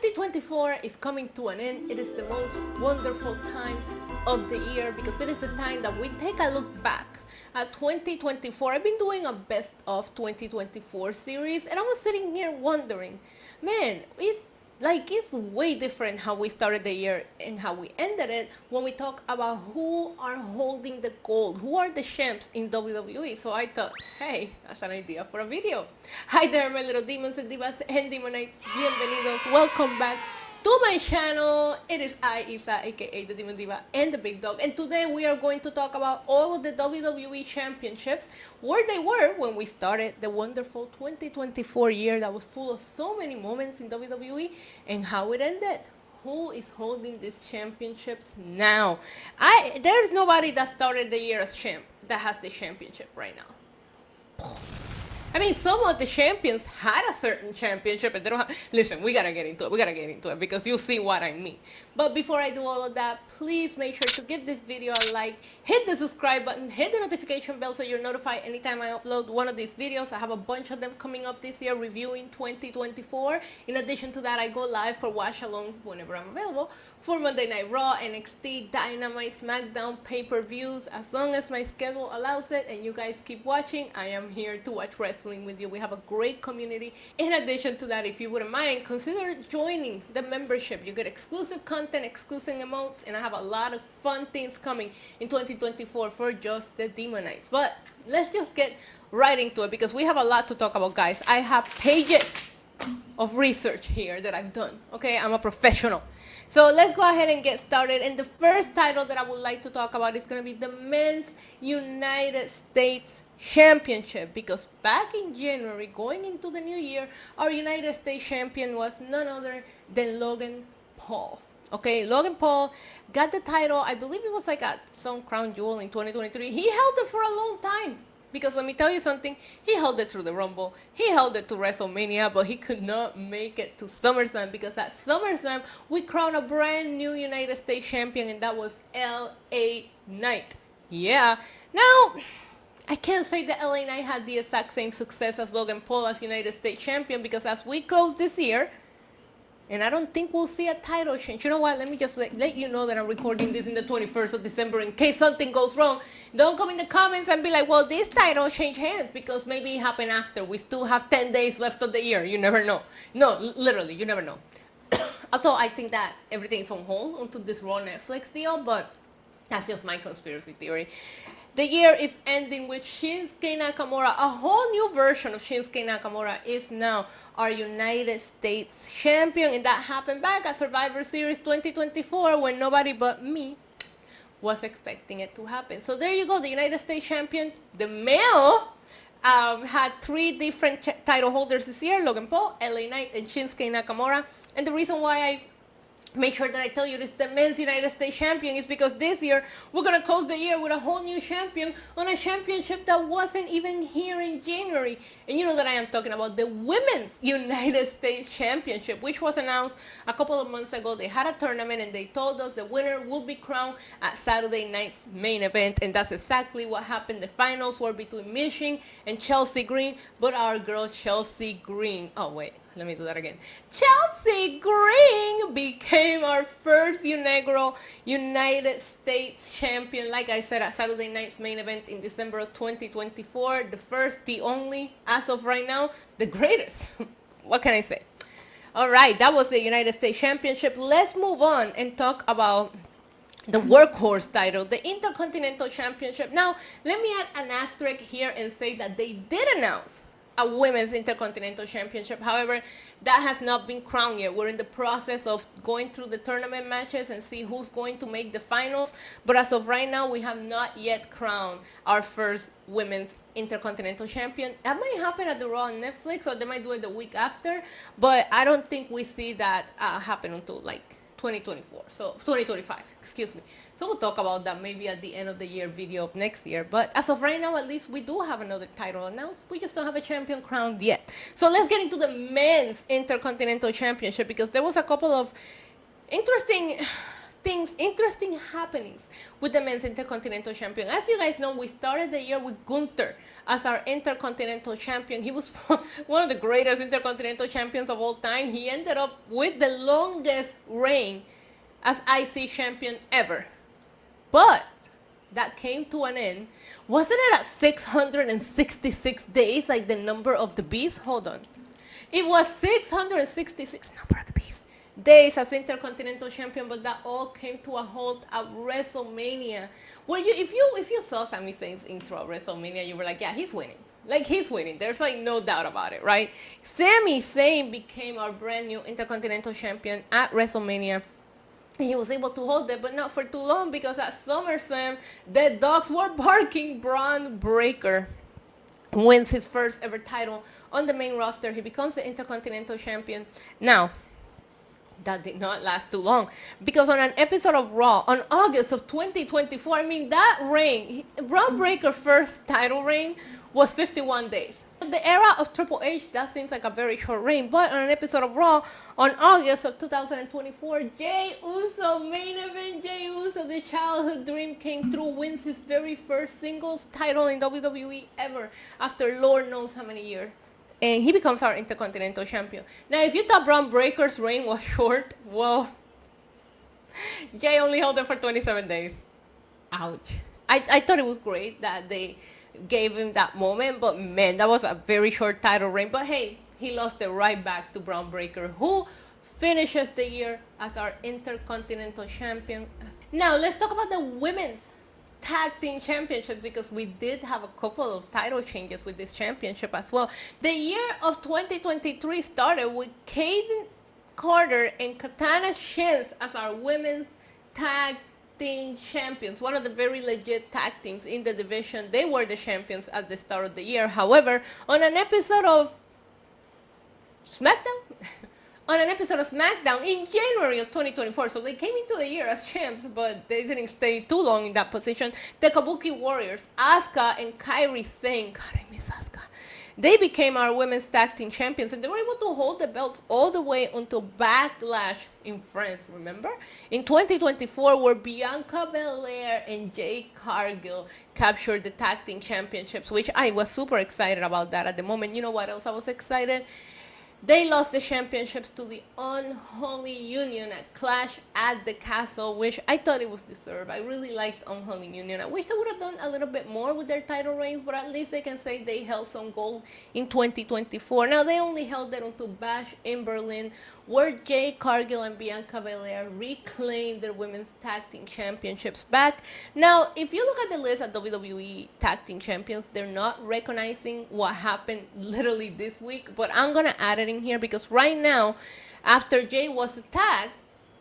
2024 is coming to an end. It is the most wonderful time of the year because it is the time that we take a look back at 2024. I've been doing a best of 2024 series, and I was sitting here wondering, man, it's way different how we started the year and how we ended it when we talk about who are holding the gold, who are the champs in WWE. So I thought, hey, that's an idea for a video. Hi there, my little demons and divas and demonites. Bienvenidos. Welcome back to my channel. It is I, Isa, aka the Demon Diva and the Big Dog, and today we are going to talk about all of the WWE Championships, where they were when we started the wonderful 2024 year that was full of so many moments in WWE, and how it ended. Who is holding these championships now? There's nobody that started the year as champ that has the championship right now. I mean, some of the champions had a certain championship, and they don't have... Listen, we gotta get into it because you'll see what I mean. But before I do all of that, please make sure to give this video a like, hit the subscribe button, hit the notification bell so you're notified anytime I upload one of these videos. I have a bunch of them coming up this year reviewing 2024. In addition to that, I go live for watch-alongs whenever I'm available for Monday Night Raw, NXT, Dynamite, Smackdown, pay-per-views, as long as my schedule allows it and you guys keep watching. I am here to watch wrestling with you. We have a great community. In addition to that, if you wouldn't mind, consider joining the membership. You get exclusive content, exclusive emotes, and I have a lot of fun things coming in 2024 for just the Demonites. But let's just get right into it because we have a lot to talk about, guys. I have pages of research here that I've done. Okay, I'm a professional. So let's go ahead and get started. And the first title that I would like to talk about is going to be the Men's United States Championship, because back in January, going into the new year, our United States champion was none other than Logan Paul. Okay, Logan Paul got the title. I believe it was like some crown jewel in 2023. He held it for a long time. Because let me tell you something, he held it through the Rumble, he held it to WrestleMania, but he could not make it to SummerSlam, because at SummerSlam, we crowned a brand new United States champion, and that was LA Knight. Yeah. Now, I can't say that LA Knight had the exact same success as Logan Paul as United States champion, because as we close this year, and I don't think we'll see a title change. You know what? Let me just let you know that I'm recording this in the 21st of December in case something goes wrong. Don't come in the comments and be like, well, this title changed hands, because maybe it happened after. We still have 10 days left of the year. You never know. No, literally, you never know. Also, I think that everything is on hold until this Raw Netflix deal, but that's just my conspiracy theory. The year is ending with Shinsuke Nakamura. A whole new version of Shinsuke Nakamura is now our United States champion, and that happened back at Survivor Series 2024 when nobody but me was expecting it to happen. So there you go, the United States champion, the male, had three different title holders this year: Logan Paul, LA Knight, and Shinsuke Nakamura. And the reason why I make sure that I tell you this, the Men's United States Champion, is because this year we're going to close the year with a whole new champion on a championship that wasn't even here in January. And you know that I am talking about the Women's United States Championship, which was announced a couple of months ago. They had a tournament and they told us the winner will be crowned at Saturday night's main event. And that's exactly what happened. The finals were between Michelle and Chelsea Green, but our girl Chelsea Green, oh wait, let me do that again. Chelsea Green became our first inaugural United States champion, like I said, at Saturday night's main event in December of 2024. The first, the only, as of right now, the greatest. What can I say? All right, that was the United States Championship. Let's move on and talk about the workhorse title, the Intercontinental Championship. Now, let me add an asterisk here and say that they did announce a Women's Intercontinental Championship. However, that has not been crowned yet. We're in the process of going through the tournament matches and see who's going to make the finals. But as of right now, we have not yet crowned our first Women's Intercontinental Champion. That might happen at the Raw on Netflix, or they might do it the week after. But I don't think we see that happen until like 2024, so 2025, excuse me. So we'll talk about that maybe at the end of the year video of next year. But as of right now, at least we do have another title announced. We just don't have a champion crowned yet. So let's get into the Men's Intercontinental Championship, because there was a couple of interesting interesting happenings with the men's Intercontinental Champion. As you guys know, we started the year with Gunther as our Intercontinental Champion. He was one of the greatest Intercontinental Champions of all time. He ended up with the longest reign as IC Champion ever. But that came to an end. Wasn't it at 666 days, like the number of the beast? Hold on. It was 666, number of the beast, days as Intercontinental Champion, but that all came to a halt at WrestleMania. Where if you saw Sami Zayn's intro at WrestleMania, you were like, yeah, he's winning. Like, he's winning. There's like no doubt about it, right? Sami Zayn became our brand new Intercontinental Champion at WrestleMania. He was able to hold it, but not for too long, because at SummerSlam, the dogs were barking. Braun Breaker wins his first ever title on the main roster. He becomes the Intercontinental Champion. Now, that did not last too long, because on an episode of Raw on August of 2024, I mean, that reign, Braun Breaker's first title reign was 51 days. The era of Triple H, that seems like a very short reign, but on an episode of Raw on August of 2024, Jey Uso, main event, Jey Uso, the childhood dream, came through, wins his very first singles title in WWE ever after Lord knows how many years. And he becomes our Intercontinental Champion. Now, if you thought Braun Breaker's reign was short, well, Jey only held it for 27 days. Ouch. I thought it was great that they gave him that moment, but man, that was a very short title reign. But hey, he lost it right back to Braun Breaker, who finishes the year as our Intercontinental Champion. Now, let's talk about the women's tag team championship, because we did have a couple of title changes with this championship as well. The year of 2023 started with Kaden Carter and Katana Chance as our women's tag team champions, one of the very legit tag teams in the division. They were the champions at the start of the year. However, on an episode of Smackdown, in January of 2024, so they came into the year as champs, but they didn't stay too long in that position. The Kabuki Warriors, Asuka and Kairi Sane, God, I miss Asuka, they became our women's tag team champions, and they were able to hold the belts all the way until Backlash in France, remember? In 2024, where Bianca Belair and Jade Cargill captured the tag team championships, which I was super excited about that at the moment. You know what else I was excited? They lost the championships to the Unholy Union at Clash at the Castle, which I thought it was deserved. I really liked Unholy Union. I wish they would have done a little bit more with their title reigns, but at least they can say they held some gold in 2024. Now, they only held it until Bash in Berlin, where Jade Cargill and Bianca Belair reclaimed their women's tag team championships back. Now, if you look at the list of WWE tag team champions, they're not recognizing what happened literally this week, but I'm going to add it in here, because right now, after Jay was attacked,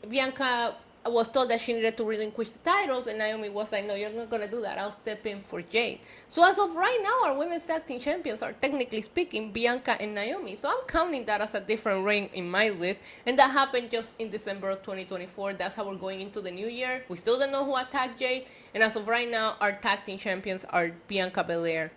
Bianca was told that she needed to relinquish the titles, and Naomi was like, no, you're not going to do that. I'll step in for Jade. So as of right now, our women's tag team champions are, technically speaking, Bianca and Naomi. So I'm counting that as a different reign in my list, and that happened just in December of 2024. That's how we're going into the new year. We still don't know who attacked Jade, and as of right now, our tag team champions are Bianca Belair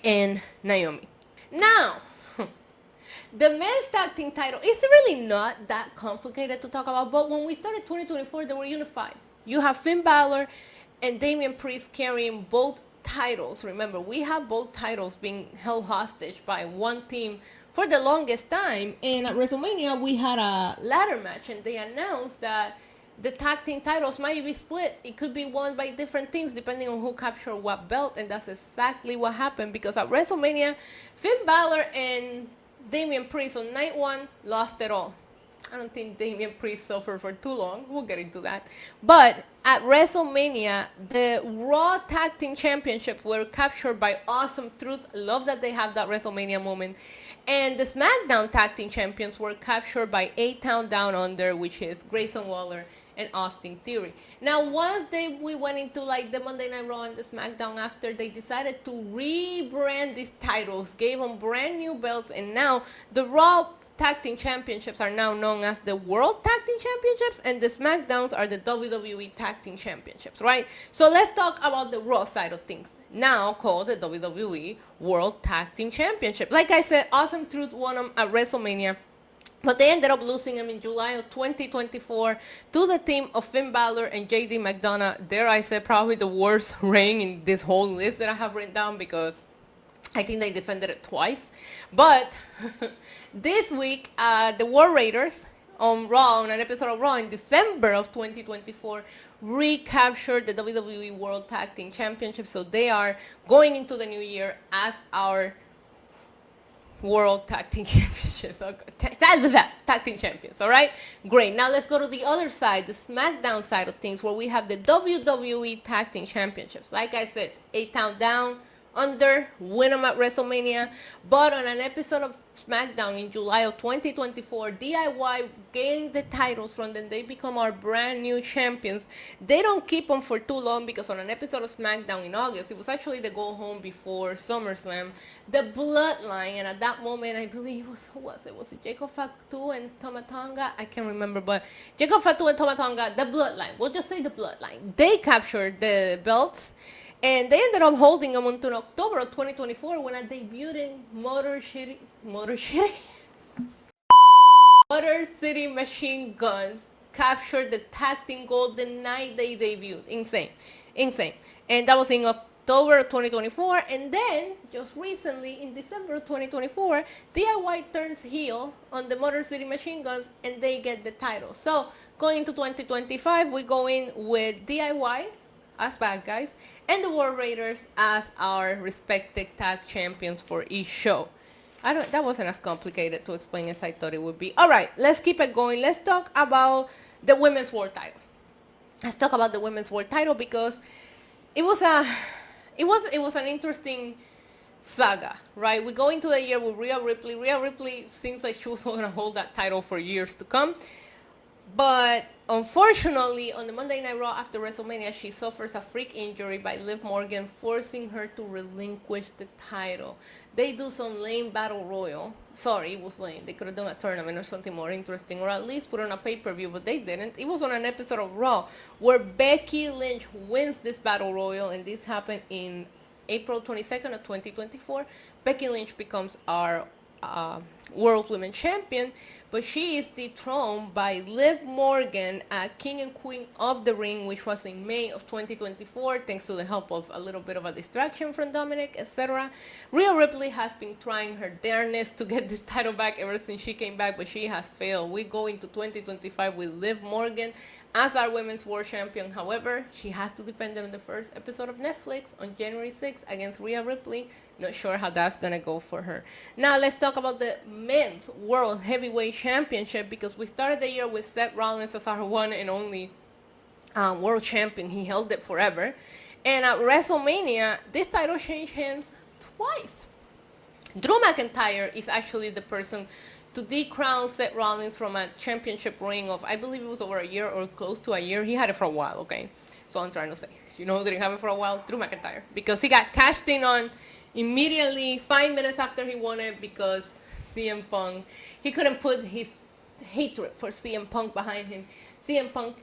and Naomi. Now, the men's tag team title is really not that complicated to talk about, but when we started 2024, they were unified. You have Finn Balor and Damian Priest carrying both titles. Remember, we have both titles being held hostage by one team for the longest time. And at WrestleMania, we had a ladder match, and they announced that the tag team titles might be split. It could be won by different teams depending on who captured what belt, and that's exactly what happened, because at WrestleMania, Finn Balor and Damian Priest on night one lost it all. I don't think Damian Priest suffered for too long. We'll get into that. But at WrestleMania, the Raw Tag Team Championships were captured by Awesome Truth. Love that they have that WrestleMania moment. And the SmackDown Tag Team Champions were captured by A-Town Down Under, which is Grayson Waller and Austin Theory. Now, once we went into like the Monday Night Raw and the SmackDown after, they decided to rebrand these titles, gave them brand new belts, and now the Raw Tag Team Championships are now known as the World Tag Team Championships, and the SmackDowns are the WWE Tag Team Championships, right? So let's talk about the Raw side of things, now called the WWE World Tag Team Championship. Like I said, Awesome Truth won them at WrestleMania. But they ended up losing him in July of 2024 to the team of Finn Balor and JD McDonough. Dare I say, probably the worst reign in this whole list that I have written down, because I think they defended it twice. But this week, the War Raiders on Raw, on an episode of Raw in December of 2024, recaptured the WWE World Tag Team Championship. So they are going into the new year as our World Tag Team Championships. Tag Team Champions, all right? Great. Now let's go to the other side, the SmackDown side of things, where we have the WWE Tag Team Championships. Like I said, 8 count down, under, win them at WrestleMania. But on an episode of SmackDown in July of 2024, DIY gained the titles from them. They become our brand new champions. They don't keep them for too long, because on an episode of SmackDown in August, it was actually the go home before SummerSlam, the Bloodline, and at that moment, I believe it was Jacob Fatu and Tama Tonga? I can't remember, but Jacob Fatu and Tama Tonga, the Bloodline, we'll just say the Bloodline, they captured the belts. And they ended up holding them until October of 2024, when I debuted in Motor City Machine Guns captured the tag team gold the night they debuted. Insane. And that was in October of 2024. And then, just recently, in December of 2024, DIY turns heel on the Motor City Machine Guns, and they get the title. So, going into 2025, we go in with DIY as bad guys, and the War Raiders as our respective tag champions for each show. That wasn't as complicated to explain as I thought it would be. All right, let's keep it going. Let's talk about the Women's World Title. Let's talk about the Women's World Title, because it was an interesting saga, right? We go into the year with Rhea Ripley. Rhea Ripley seems like she was going to hold that title for years to come. But unfortunately, on the Monday Night Raw after WrestleMania, she suffers a freak injury by Liv Morgan, forcing her to relinquish the title. They do some lame battle royal. Sorry, it was lame. They could have done a tournament or something more interesting, or at least put on a pay-per-view, but they didn't. It was on an episode of Raw where Becky Lynch wins this battle royal, and this happened in April 22nd of 2024. Becky Lynch becomes our World Women's Champion, but she is dethroned by Liv Morgan at King and Queen of the Ring, which was in May of 2024, thanks to the help of a little bit of a distraction from Dominic, etc. Rhea Ripley has been trying her darnest to get this title back ever since she came back, but she has failed. We go into 2025 with Liv Morgan as our Women's World Champion. However, she has to defend it on the first episode of Netflix on January 6th against Rhea Ripley. Not sure how that's going to go for her. Now, let's talk about the Men's World Heavyweight Championship, because we started the year with Seth Rollins as our one and only World Champion. He held it forever. And at WrestleMania, this title changed hands twice. Drew McIntyre is actually the person to decrown Seth Rollins from a championship reign of, I believe it was over a year or close to a year. He had it for a while, okay? So I'm trying to say, you know who didn't have it for a while? Drew McIntyre. Because he got cashed in on immediately 5 minutes after he won it, because CM Punk, he couldn't put his hatred for CM Punk behind him. CM Punk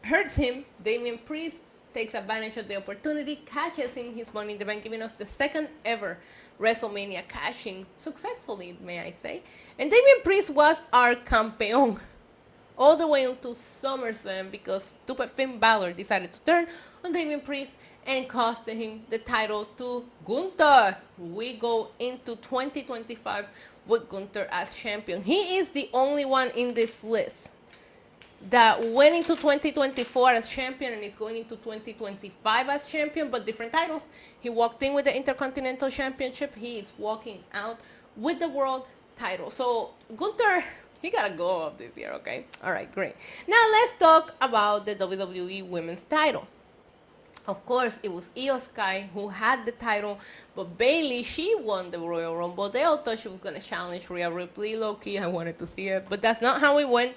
hurts him. Damian Priest takes advantage of the opportunity, cashes in his Money in the Bank, giving us the second ever WrestleMania cashing successfully, may I say. And Damian Priest was our campeón all the way into SummerSlam, because stupid Finn Balor decided to turn on Damian Priest and cost him the title to Gunther. We go into 2025 with Gunther as champion. He is the only one in this list that went into 2024 as champion and is going into 2025 as champion, but different titles. He walked in with the Intercontinental Championship. He is walking out with the World Title. So Gunther, he got to go up this year, okay? All right, great. Now let's talk about the WWE Women's Title. Of course, it was Io Sky who had the title, but Bayley, she won the Royal Rumble. They all thought she was going to challenge Rhea Ripley. Low-key, I wanted to see it, but that's not how it went.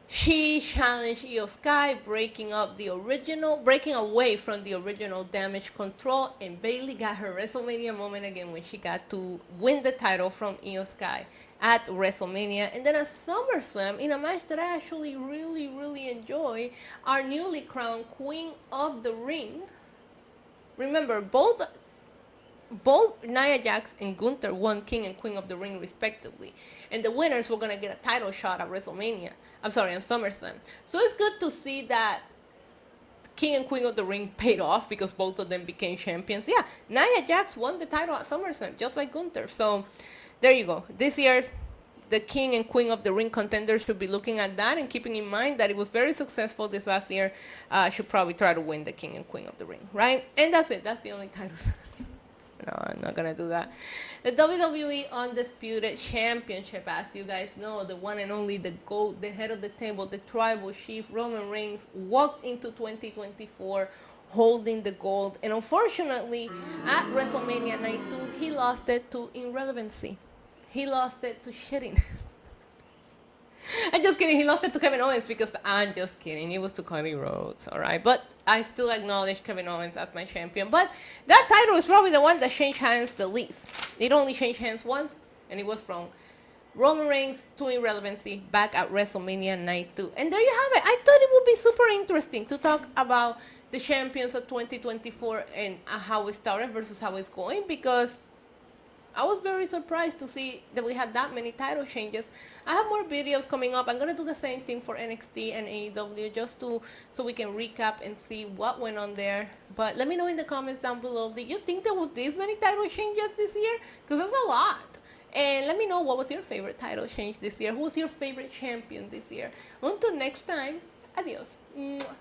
She challenged Io Sky, breaking away from the original Damage Control, and Bayley got her WrestleMania moment again when she got to win the title from Io Sky at WrestleMania. And then at SummerSlam, in a match that I actually really, really enjoy, our newly crowned Queen of the Ring. Remember, both both Nia Jax and Gunther won King and Queen of the Ring respectively, and the winners were gonna get a title shot at WrestleMania. I'm sorry, on SummerSlam. So it's good to see that King and Queen of the Ring paid off because both of them became champions. Yeah, Nia Jax won the title at SummerSlam, just like Gunther. So there you go. This year, the King and Queen of the Ring contenders should be looking at that and keeping in mind that it was very successful this last year. Should probably try to win the King and Queen of the Ring, right? And that's it. That's the only titles. No, I'm not gonna do that. The WWE Undisputed Championship, as you guys know, the one and only, the GOAT, the head of the table, the tribal chief, Roman Reigns, walked into 2024 holding the gold. And unfortunately, at WrestleMania Night 2, he lost it to irrelevancy. He lost it to shitting. I'm just kidding. He lost it to Kevin Owens because I'm just kidding. It was to Cody Rhodes, all right? But I still acknowledge Kevin Owens as my champion. But that title is probably the one that changed hands the least. It only changed hands once, and it was from Roman Reigns to irrelevancy back at WrestleMania Night 2. And there you have it. I thought it would be super interesting to talk about the champions of 2024 and how it started versus how it's going, because I was very surprised to see that we had that many title changes. I have more videos coming up. I'm gonna do the same thing for NXT and AEW just so we can recap and see what went on there. But let me know in the comments down below. Did you think there was this many title changes this year? Because that's a lot. And let me know, what was your favorite title change this year? Who was your favorite champion this year? Until next time, adios. Mwah.